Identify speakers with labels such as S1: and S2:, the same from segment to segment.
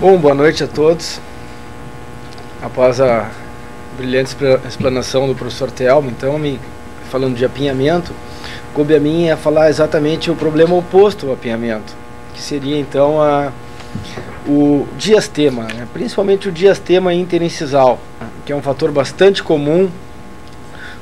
S1: Bom, boa noite a todos. Após a brilhante explanação do professor Telmo, então, falando de apinhamento, coube a mim a falar exatamente o problema oposto ao apinhamento, que seria então o diastema, né? Principalmente o diastema interincisal, que é um fator bastante comum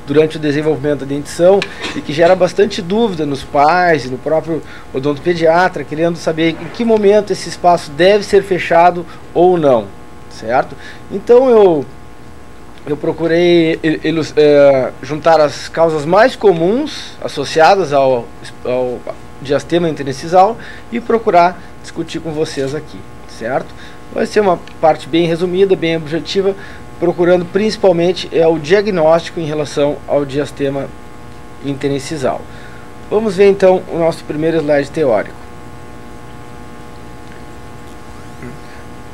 S1: durante o desenvolvimento da dentição e que gera bastante dúvida nos pais e no próprio odontopediatra, querendo saber em que momento esse espaço deve ser fechado ou não, certo? Então eu procurei juntar as causas mais comuns associadas ao diastema interincisal e procurar discutir com vocês aqui, certo? Vai ser uma parte bem resumida, bem objetiva, procurando principalmente o diagnóstico em relação ao diastema interincisal. Vamos ver então o nosso primeiro slide teórico.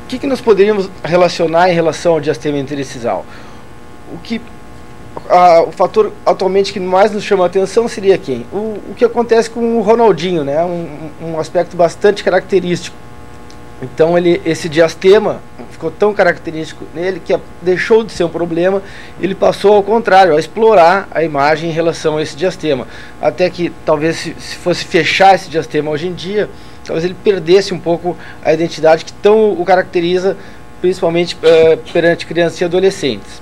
S1: O que nós poderíamos relacionar em relação ao diastema interincisal? O fator atualmente que mais nos chama a atenção seria quem? O que acontece com o Ronaldinho, né? Um aspecto bastante característico. Então esse diastema ficou tão característico nele que deixou de ser um problema, ele passou ao contrário, a explorar a imagem em relação a esse diastema. Até que talvez se fosse fechar esse diastema hoje em dia, talvez ele perdesse um pouco a identidade que tão o caracteriza, principalmente perante crianças e adolescentes.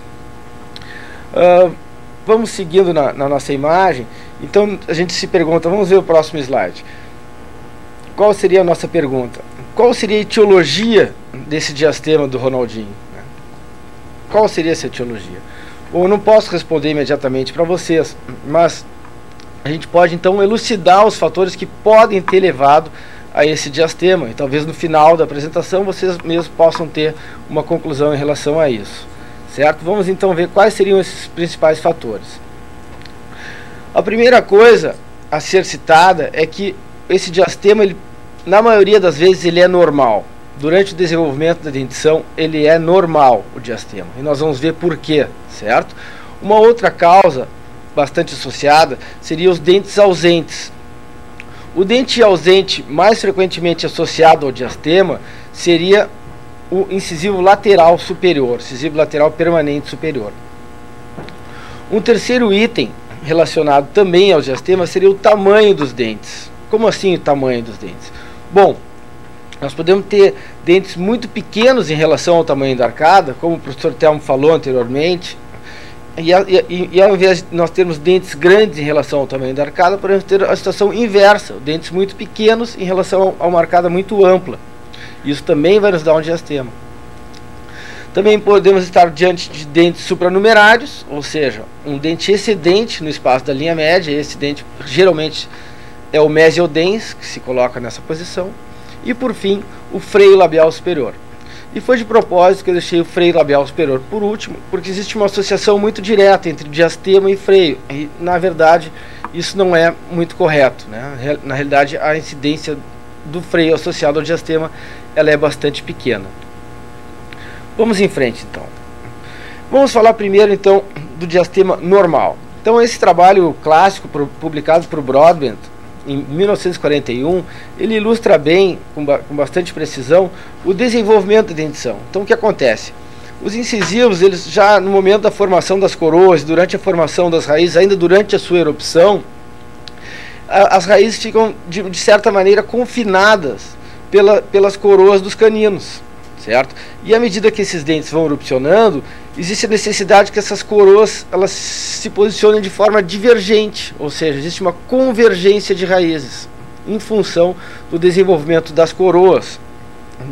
S1: Vamos seguindo na nossa imagem. Então a gente se pergunta, vamos ver o próximo slide. Qual seria a nossa pergunta? Qual seria a etiologia desse diastema do Ronaldinho? Qual seria essa etiologia? Bom, eu não posso responder imediatamente para vocês, mas a gente pode então elucidar os fatores que podem ter levado a esse diastema, e talvez no final da apresentação vocês mesmos possam ter uma conclusão em relação a isso, certo? Vamos então ver quais seriam esses principais fatores. A primeira coisa a ser citada é que esse diastema, na maioria das vezes, ele é normal. Durante o desenvolvimento da dentição, ele é normal, o diastema. E nós vamos ver por quê, certo? Uma outra causa bastante associada seria os dentes ausentes. O dente ausente mais frequentemente associado ao diastema seria o incisivo lateral superior, incisivo lateral permanente superior. Um terceiro item relacionado também ao diastema seria o tamanho dos dentes. Como assim o tamanho dos dentes? Bom, nós podemos ter dentes muito pequenos em relação ao tamanho da arcada, como o professor Telmo falou anteriormente, e ao invés de nós termos dentes grandes em relação ao tamanho da arcada, podemos ter a situação inversa, dentes muito pequenos em relação a uma arcada muito ampla. Isso também vai nos dar um diastema. Também podemos estar diante de dentes supranumerários, ou seja, um dente excedente no espaço da linha média. Esse dente geralmente é o mesiodens, que se coloca nessa posição. E por fim, o freio labial superior. E foi de propósito que eu deixei o freio labial superior por último, porque existe uma associação muito direta entre diastema e freio. E, na verdade, isso não é muito correto, né? Na realidade, a incidência do freio associado ao diastema ela é bastante pequena. Vamos em frente, então. Vamos falar primeiro, então, do diastema normal. Então, esse trabalho clássico publicado por Broadbent em 1941, ele ilustra bem, com bastante precisão, o desenvolvimento da dentição. Então, o que acontece? Os incisivos, eles já no momento da formação das coroas, durante a formação das raízes, ainda durante a sua erupção, as raízes ficam, de certa maneira, confinadas pelas coroas dos caninos, certo? E à medida que esses dentes vão erupcionando, existe a necessidade que essas coroas elas se posicionem de forma divergente, ou seja, existe uma convergência de raízes em função do desenvolvimento das coroas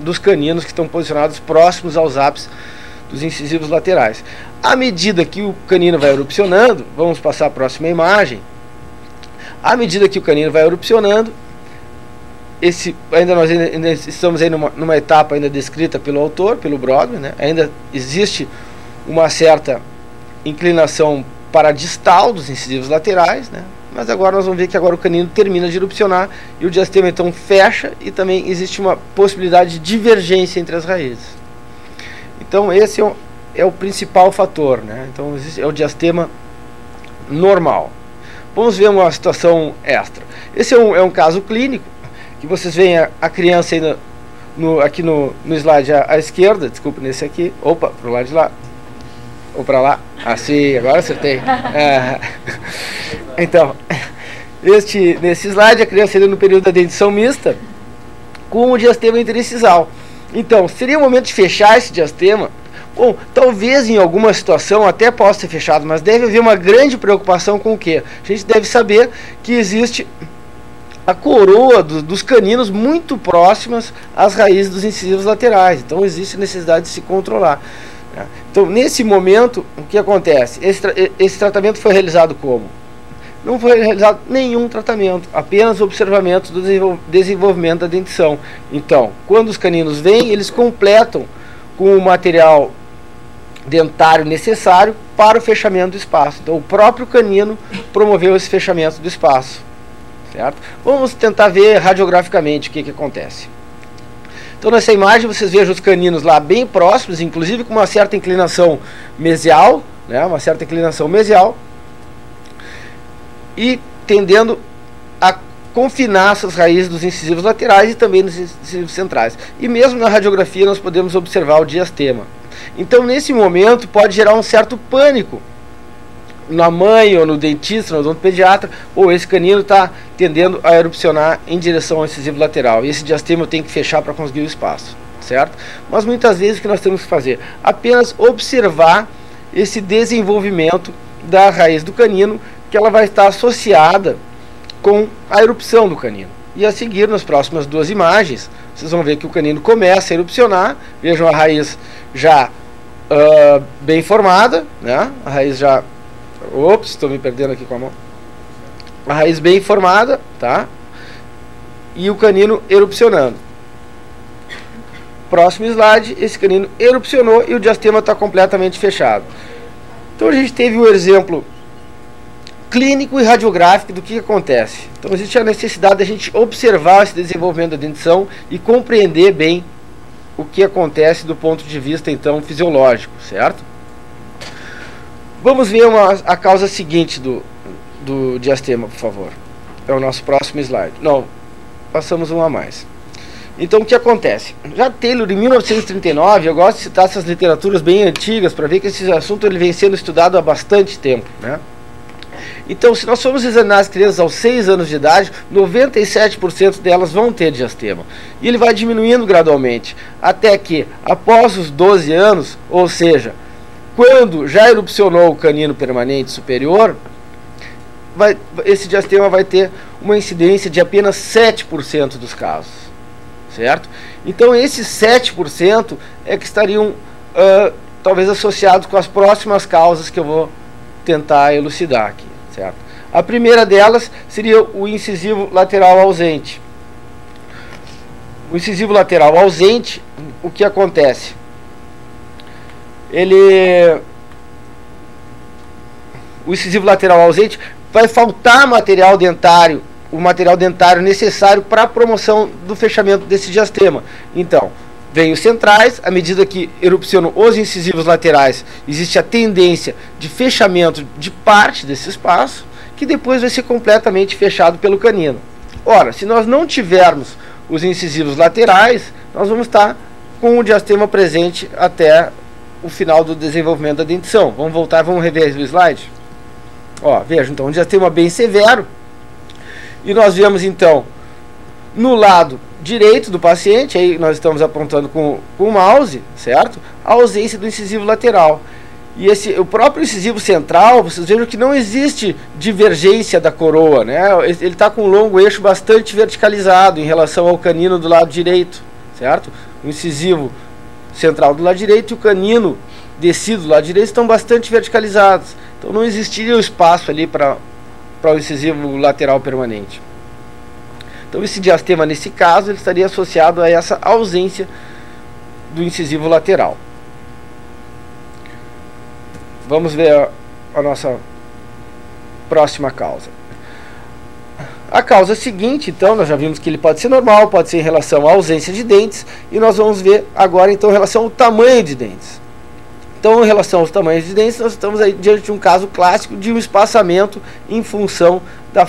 S1: dos caninos que estão posicionados próximos aos ápices dos incisivos laterais. À medida que o canino vai erupcionando, vamos passar a próxima imagem. À medida que o canino vai erupcionando, nós ainda estamos aí numa etapa ainda descrita pelo autor, pelo Broadbent, né? Ainda existe uma certa inclinação para a distal dos incisivos laterais, né? Mas agora nós vamos ver que agora o canino termina de erupcionar e o diastema então fecha e também existe uma possibilidade de divergência entre as raízes. Então esse é o principal fator, né? Então é o diastema normal. Vamos ver uma situação extra. Esse é um caso clínico, que vocês veem a criança ainda aqui no slide à esquerda, desculpa, nesse aqui, opa, pro lado de lá, ou para lá, assim, agora acertei. Então, nesse slide, a criança seria no período da dentição mista, com o diastema interincisal. Então, seria o momento de fechar esse diastema. Bom, talvez em alguma situação até possa ser fechado, mas deve haver uma grande preocupação com o quê? A gente deve saber que existe a coroa dos caninos muito próximas às raízes dos incisivos laterais. Então, existe necessidade de se controlar. Então, nesse momento, o que acontece? Esse tratamento foi realizado como? Não foi realizado nenhum tratamento, apenas observamento do desenvolvimento da dentição. Então, quando os caninos vêm, eles completam com o material dentário necessário para o fechamento do espaço. Então, o próprio canino promoveu esse fechamento do espaço. Certo? Vamos tentar ver radiograficamente o que acontece. Então, nessa imagem, vocês vejam os caninos lá bem próximos, inclusive com uma certa inclinação mesial, né? Uma certa inclinação mesial, e tendendo a confinar essas raízes dos incisivos laterais e também dos incisivos centrais. E mesmo na radiografia nós podemos observar o diastema. Então, nesse momento, pode gerar um certo pânico na mãe ou no dentista, no odontopediatra, ou esse canino está tendendo a erupcionar em direção ao incisivo lateral. E esse diastema eu tenho que fechar para conseguir o espaço, certo? Mas muitas vezes o que nós temos que fazer? Apenas observar esse desenvolvimento da raiz do canino, que ela vai estar associada com a erupção do canino. E a seguir, nas próximas duas imagens, vocês vão ver que o canino começa a erupcionar. Vejam a raiz já bem formada, né? A raiz já... Ops, estou me perdendo aqui com a mão. A raiz bem formada, tá? E o canino erupcionando. Próximo slide, esse canino erupcionou e o diastema está completamente fechado. Então a gente teve o exemplo clínico e radiográfico do que acontece. Então existe a necessidade de a gente observar esse desenvolvimento da dentição e compreender bem o que acontece do ponto de vista então fisiológico, certo? Vamos ver a causa seguinte do diastema, por favor. É o nosso próximo slide. Não, passamos um a mais. Então o que acontece? Já Taylor, em 1939, eu gosto de citar essas literaturas bem antigas para ver que esse assunto ele vem sendo estudado há bastante tempo, né? Então, se nós formos examinar as crianças aos 6 anos de idade, 97% delas vão ter diastema. E ele vai diminuindo gradualmente, até que, após os 12 anos, ou seja, quando já erupcionou o canino permanente superior, esse diastema vai ter uma incidência de apenas 7% dos casos. Certo? Então, esses 7% é que estariam, talvez, associados com as próximas causas que eu vou tentar elucidar aqui. Certo? A primeira delas seria o incisivo lateral ausente. O incisivo lateral ausente, o que acontece? O incisivo lateral ausente vai faltar material dentário, o material dentário necessário para a promoção do fechamento desse diastema. Então, vem os centrais, à medida que erupcionam os incisivos laterais, existe a tendência de fechamento de parte desse espaço, que depois vai ser completamente fechado pelo canino. Ora, se nós não tivermos os incisivos laterais, nós vamos estar com o diastema presente até o final do desenvolvimento da dentição. Vamos voltar, vamos rever o slide? Ó, veja, então, um diastema bem severo, e nós vemos, então, no lado direito do paciente, aí nós estamos apontando com o mouse, certo? A ausência do incisivo lateral. E o próprio incisivo central, vocês vejam que não existe divergência da coroa, né? Ele está com um longo eixo bastante verticalizado em relação ao canino do lado direito, certo? O incisivo central do lado direito e o canino descido do lado direito estão bastante verticalizados. Então não existiria o espaço ali para o incisivo lateral permanente. Então esse diastema, nesse caso, ele estaria associado a essa ausência do incisivo lateral. Vamos ver a nossa próxima causa. A causa seguinte, então, nós já vimos que ele pode ser normal, pode ser em relação à ausência de dentes, e nós vamos ver agora, então, em relação ao tamanho de dentes. Então, em relação aos tamanhos de dentes, nós estamos aí diante de um caso clássico de um espaçamento em função da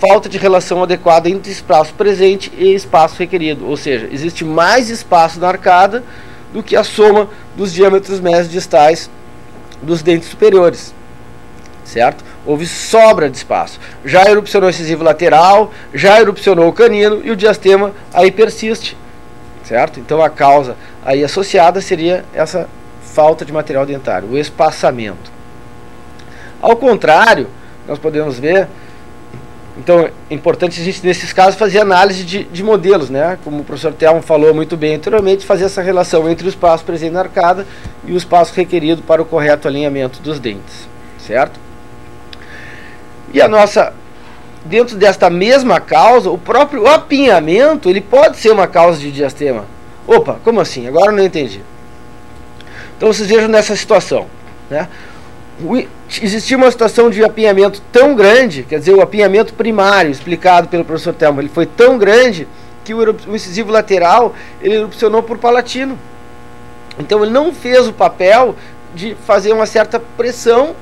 S1: falta de relação adequada entre espaço presente e espaço requerido, ou seja, existe mais espaço na arcada do que a soma dos diâmetros médios distais dos dentes superiores, certo? Houve sobra de espaço. Já erupcionou o incisivo lateral, já erupcionou o canino e o diastema aí persiste, certo? Então a causa aí associada seria essa falta de material dentário, o espaçamento. Ao contrário, nós podemos ver, então é importante a gente nesses casos fazer análise de modelos, né? Como o professor Telmo falou muito bem anteriormente, fazer essa relação entre o espaço presente na arcada e o espaço requerido para o correto alinhamento dos dentes, certo? E a nossa, dentro desta mesma causa, o próprio apinhamento, ele pode ser uma causa de diastema. Opa, como assim? Agora eu não entendi. Então vocês vejam nessa situação, né? Existia uma situação de apinhamento tão grande, quer dizer, o apinhamento primário, explicado pelo professor Telmo, ele foi tão grande que o incisivo lateral, ele erupcionou por palatino. Então ele não fez o papel de fazer uma certa pressão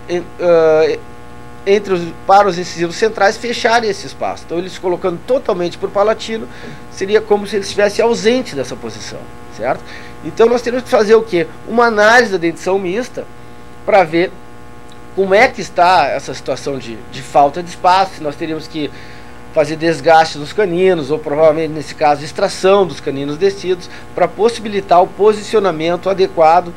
S1: para os incisivos centrais fecharem esse espaço. Então eles colocando totalmente por palatino, seria como se ele estivesse ausente dessa posição, certo? Então nós temos que fazer o quê? Uma análise da dentição mista para ver como é que está essa situação de falta de espaço, se nós teríamos que fazer desgaste nos caninos, ou provavelmente nesse caso extração dos caninos descidos, para possibilitar o posicionamento adequado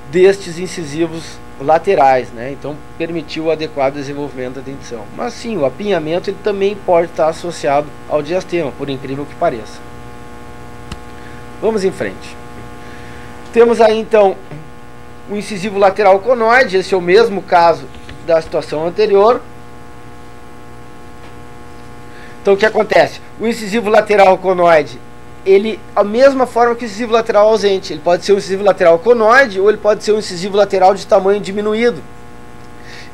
S1: destes incisivos laterais, né? Então permitiu o adequado desenvolvimento da dentição. Mas sim, o apinhamento ele também pode estar associado ao diastema, por incrível que pareça. Vamos em frente. Temos aí então o incisivo lateral conoide, esse é o mesmo caso da situação anterior. Então o que acontece? O incisivo lateral conoide, ele, a mesma forma que o incisivo lateral ausente, ele pode ser um incisivo lateral conoide ou ele pode ser um incisivo lateral de tamanho diminuído.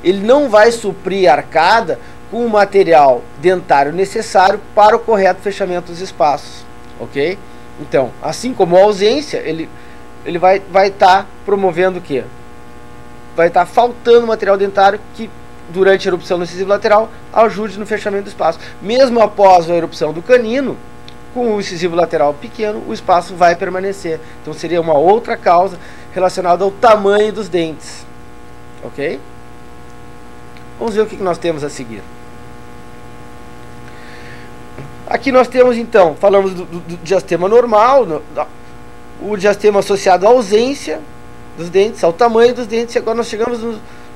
S1: Ele não vai suprir a arcada com o material dentário necessário para o correto fechamento dos espaços, ok? Então, assim como a ausência, ele vai estar promovendo o quê? Vai estar faltando material dentário que, durante a erupção do incisivo lateral, ajude no fechamento do espaço. Mesmo após a erupção do canino, com o incisivo lateral pequeno, o espaço vai permanecer. Então seria uma outra causa relacionada ao tamanho dos dentes. Ok? Vamos ver o que nós temos a seguir. Aqui nós temos então, falamos do diastema normal, o diastema associado à ausência dos dentes, ao tamanho dos dentes, e agora nós chegamos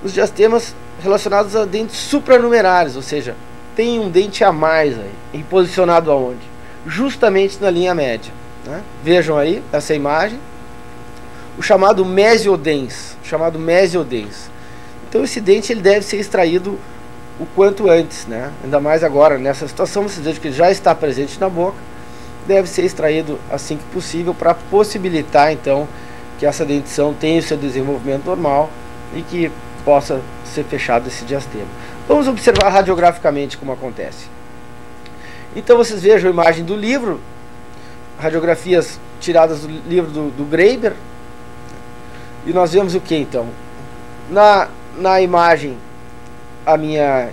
S1: nos diastemas relacionados a dentes supranumerários, ou seja, tem um dente a mais aí, e posicionado aonde? Justamente na linha média, né? Vejam aí essa imagem, o chamado mesiodens, Então esse dente ele deve ser extraído o quanto antes, né? Ainda mais agora nessa situação, vocês vejam que ele já está presente na boca, deve ser extraído assim que possível para possibilitar então que essa dentição tenha o seu desenvolvimento normal e que possa ser fechado esse diastema. Vamos observar radiograficamente como acontece. Então vocês vejam a imagem do livro, radiografias tiradas do livro do Graeber, e nós vemos o que então? Na imagem à minha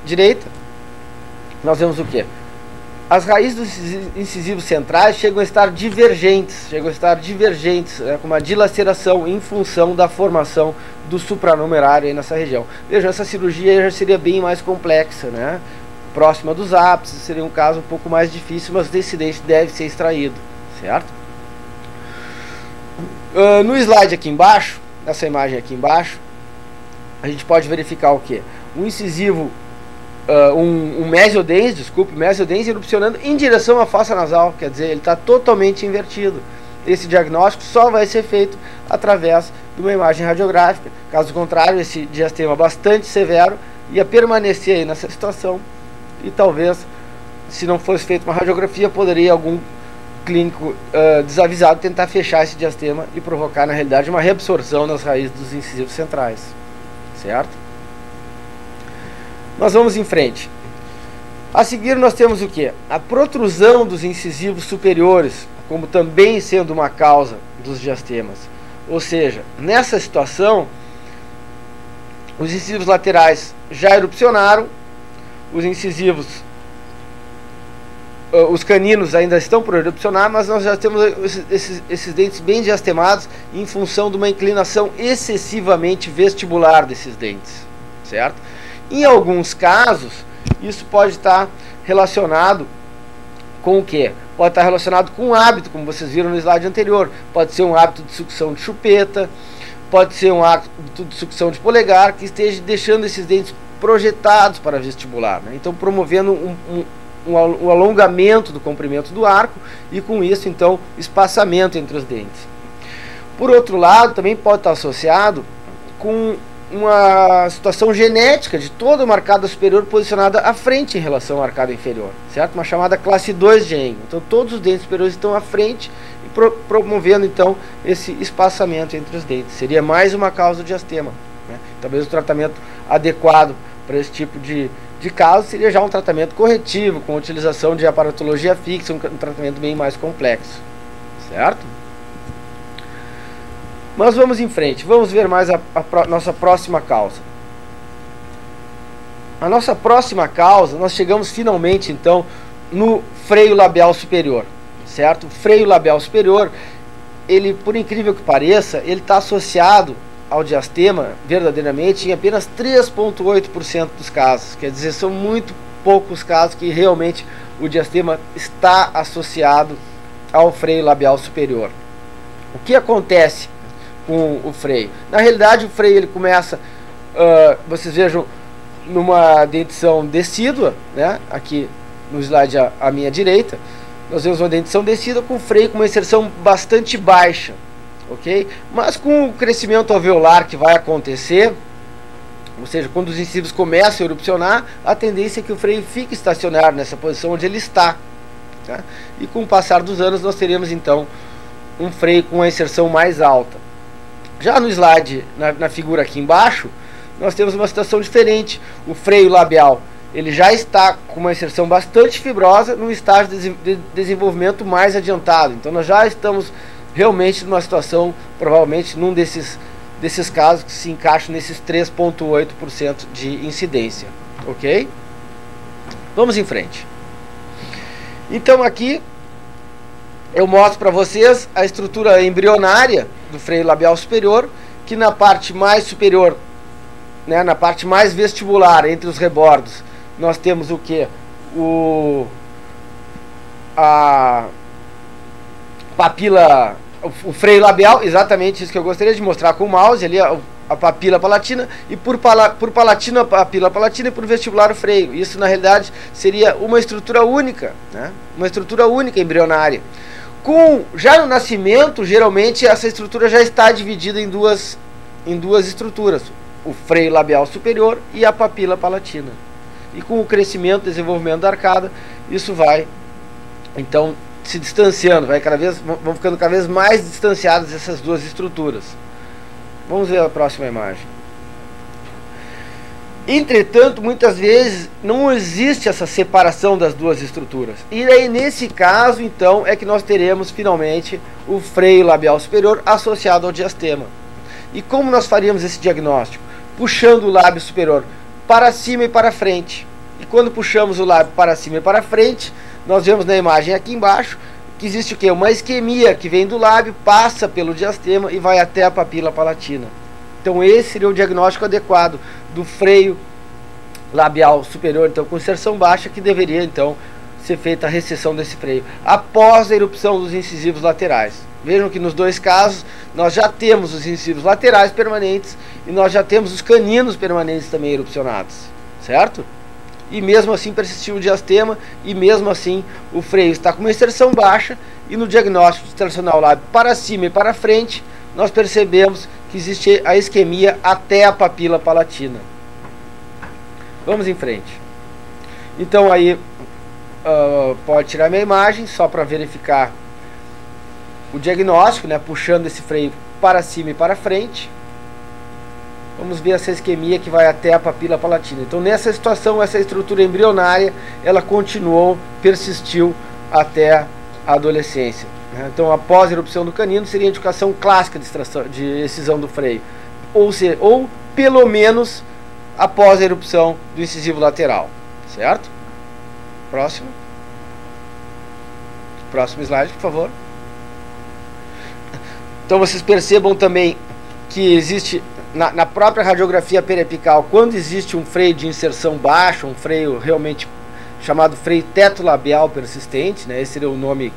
S1: direita, nós vemos o que? As raízes dos incisivos centrais chegam a estar divergentes, né, com uma dilaceração em função da formação do supranumerário aí nessa região. Vejam, essa cirurgia já seria bem mais complexa, né? Próxima dos ápices, seria um caso um pouco mais difícil, mas esse dente deve ser extraído, certo? No slide aqui embaixo, nessa imagem aqui embaixo, a gente pode verificar o que? Um incisivo, um mesiodens, mesiodens erupcionando em direção à fossa nasal, quer dizer, ele está totalmente invertido. Esse diagnóstico só vai ser feito através de uma imagem radiográfica. Caso contrário, esse diastema bastante severo ia permanecer aí nessa situação e talvez, se não fosse feita uma radiografia, poderia algum clínico desavisado tentar fechar esse diastema e provocar, na realidade, uma reabsorção nas raízes dos incisivos centrais, certo? Nós vamos em frente. A seguir nós temos o que? A protrusão dos incisivos superiores, como também sendo uma causa dos diastemas. Ou seja, nessa situação, os incisivos laterais já erupcionaram, os incisivos, os caninos ainda estão por erupcionar, mas nós já temos esses dentes bem diastemados em função de uma inclinação excessivamente vestibular desses dentes, certo? Em alguns casos, isso pode estar relacionado com o quê? Pode estar relacionado com um hábito, como vocês viram no slide anterior. Pode ser um hábito de sucção de chupeta, pode ser um hábito de sucção de polegar, que esteja deixando esses dentes projetados para vestibular, né? Então promovendo um alongamento do comprimento do arco e com isso então espaçamento entre os dentes. Por outro lado, também pode estar associado com uma situação genética de toda a arcada superior posicionada à frente em relação à arcada inferior, certo? Uma chamada classe 2 de Engel. Então todos os dentes superiores estão à frente e promovendo então esse espaçamento entre os dentes. Seria mais uma causa de diastema, né? Talvez o tratamento adequado para esse tipo de caso seria já um tratamento corretivo, com utilização de aparatologia fixa, um tratamento bem mais complexo, certo? Mas vamos em frente, vamos ver mais a nossa próxima causa. A nossa próxima causa, nós chegamos finalmente então no freio labial superior, certo? O freio labial superior, ele, por incrível que pareça, ele está associado ao diastema verdadeiramente em apenas 3,8% dos casos. Quer dizer, são muito poucos casos que realmente o diastema está associado ao freio labial superior. O que acontece com o freio? Na realidade, o freio ele começa, vocês vejam, numa dentição decídua, né? Aqui no slide à minha direita, nós vemos uma dentição decídua com freio com uma inserção bastante baixa. Ok? Mas com o crescimento alveolar que vai acontecer, ou seja, quando os incisivos começam a erupcionar, a tendência é que o freio fique estacionário nessa posição onde ele está, tá? E com o passar dos anos nós teremos então um freio com a inserção mais alta. Já no slide, na figura aqui embaixo, nós temos uma situação diferente. O freio labial ele já está com uma inserção bastante fibrosa num estágio de desenvolvimento mais adiantado. Então nós já estamos realmente numa situação, provavelmente num desses casos que se encaixam nesses 3,8% de incidência, ok? Vamos em frente. Então aqui eu mostro para vocês a estrutura embrionária do freio labial superior, que na parte mais superior, né, na parte mais vestibular entre os rebordos, nós temos o que? A papila, o freio labial, exatamente isso que eu gostaria de mostrar com o mouse, ali a papila palatina, e por palatina a papila palatina e por vestibular o freio. Isso na realidade seria uma estrutura única, né? Uma estrutura única embrionária. Já no nascimento, geralmente essa estrutura já está dividida em duas estruturas, o freio labial superior e a papila palatina. E com o crescimento, desenvolvimento da arcada, isso vai então se distanciando, vão ficando cada vez mais distanciadas essas duas estruturas. Vamos ver a próxima imagem. Entretanto, muitas vezes não existe essa separação das duas estruturas. E aí, nesse caso, então, é que nós teremos finalmente o freio labial superior associado ao diastema. E como nós faríamos esse diagnóstico? Puxando o lábio superior para cima e para frente. E quando puxamos o lábio para cima e para frente, nós vemos na imagem aqui embaixo que existe o quê? Uma isquemia que vem do lábio, passa pelo diastema e vai até a papila palatina. Então esse seria o diagnóstico adequado do freio labial superior, então com inserção baixa, que deveria então ser feita a recessão desse freio após a erupção dos incisivos laterais. Vejam que nos dois casos nós já temos os incisivos laterais permanentes e nós já temos os caninos permanentes também erupcionados, certo? E mesmo assim persistiu o diastema, e mesmo assim o freio está com uma inserção baixa, e no diagnóstico de tracionar o lábio para cima e para frente, nós percebemos que existe a isquemia até a papila palatina. Vamos em frente. Então aí pode tirar minha imagem só para verificar o diagnóstico, né, puxando esse freio para cima e para frente. Vamos ver essa isquemia que vai até a papila palatina. Então nessa situação, essa estrutura embrionária, ela persistiu até a adolescência. Então após a erupção do canino, seria a indicação clássica de excisão do freio. Ou pelo menos após a erupção do incisivo lateral, certo? Próximo slide, por favor. Então vocês percebam também que existe na própria radiografia periapical, quando existe um freio de inserção baixo, um freio realmente chamado freio tetolabial persistente, né? Esse seria o nome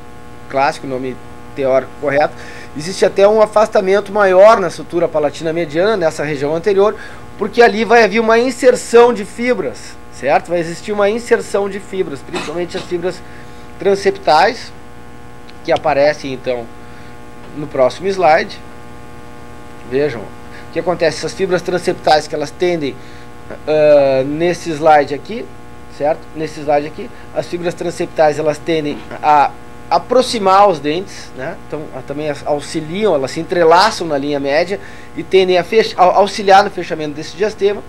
S1: clássico, o nome teórico correto. Existe até um afastamento maior na sutura palatina mediana, nessa região anterior, porque ali vai haver uma inserção de fibras, certo? Vai existir uma inserção de fibras, principalmente as fibras transeptais, que aparecem então no próximo slide. Vejam o que acontece. Essas fibras transeptais, que elas tendem nesse slide aqui, certo? Nesse slide aqui, as fibras transeptais, elas tendem a aproximar os dentes, né? Então também auxiliam, elas se entrelaçam na linha média e tendem a auxiliar no fechamento desse diastema.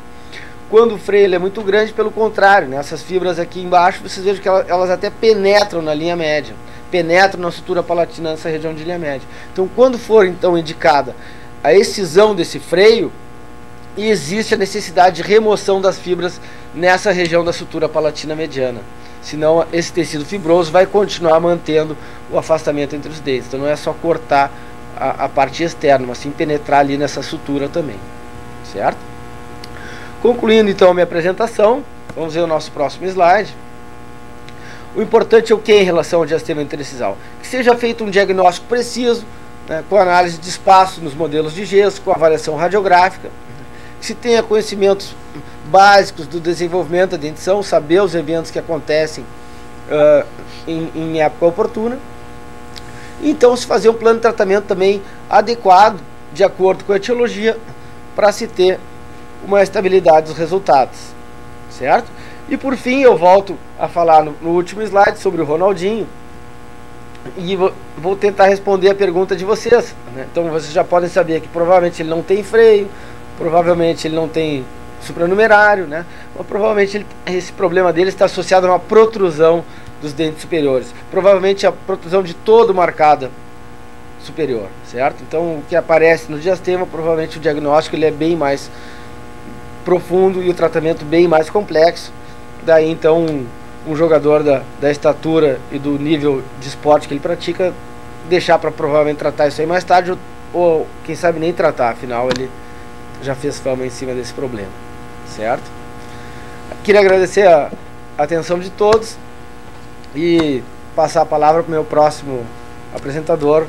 S1: Quando o freio ele é muito grande, pelo contrário, né? Essas fibras aqui embaixo, vocês vejam que elas até penetram na linha média, penetram na sutura palatina, nessa região de linha média. Então, quando for então indicada a excisão desse freio, existe a necessidade de remoção das fibras nessa região da sutura palatina mediana. Senão esse tecido fibroso vai continuar mantendo o afastamento entre os dentes. Então não é só cortar a parte externa, mas sim penetrar ali nessa sutura também, certo? Concluindo então a minha apresentação, vamos ver o nosso próximo slide. O importante é o que em relação ao diastema interstiçal? Que seja feito um diagnóstico preciso, né, com análise de espaço nos modelos de gesso, com avaliação radiográfica, que se tenha conhecimentos básicos do desenvolvimento da dentição, saber os eventos que acontecem em época oportuna. Então se fazer um plano de tratamento também adequado, de acordo com a etiologia, para se ter uma estabilidade dos resultados, certo? E por fim eu volto a falar no último slide sobre o Ronaldinho, e vou tentar responder a pergunta de vocês, né? Então vocês já podem saber que provavelmente ele não tem freio, provavelmente ele não tem supranumerário, né? Mas provavelmente esse problema dele está associado a uma protrusão dos dentes superiores, provavelmente a protrusão de todo o arcada superior, certo? Então o que aparece no diastema, provavelmente o diagnóstico ele é bem mais profundo e o tratamento bem mais complexo. Daí então um jogador da estatura e do nível de esporte que ele pratica, deixar para provavelmente tratar isso aí mais tarde, ou quem sabe nem tratar, afinal ele já fez fama em cima desse problema, certo? Queria agradecer a atenção de todos e passar a palavra para o meu próximo apresentador,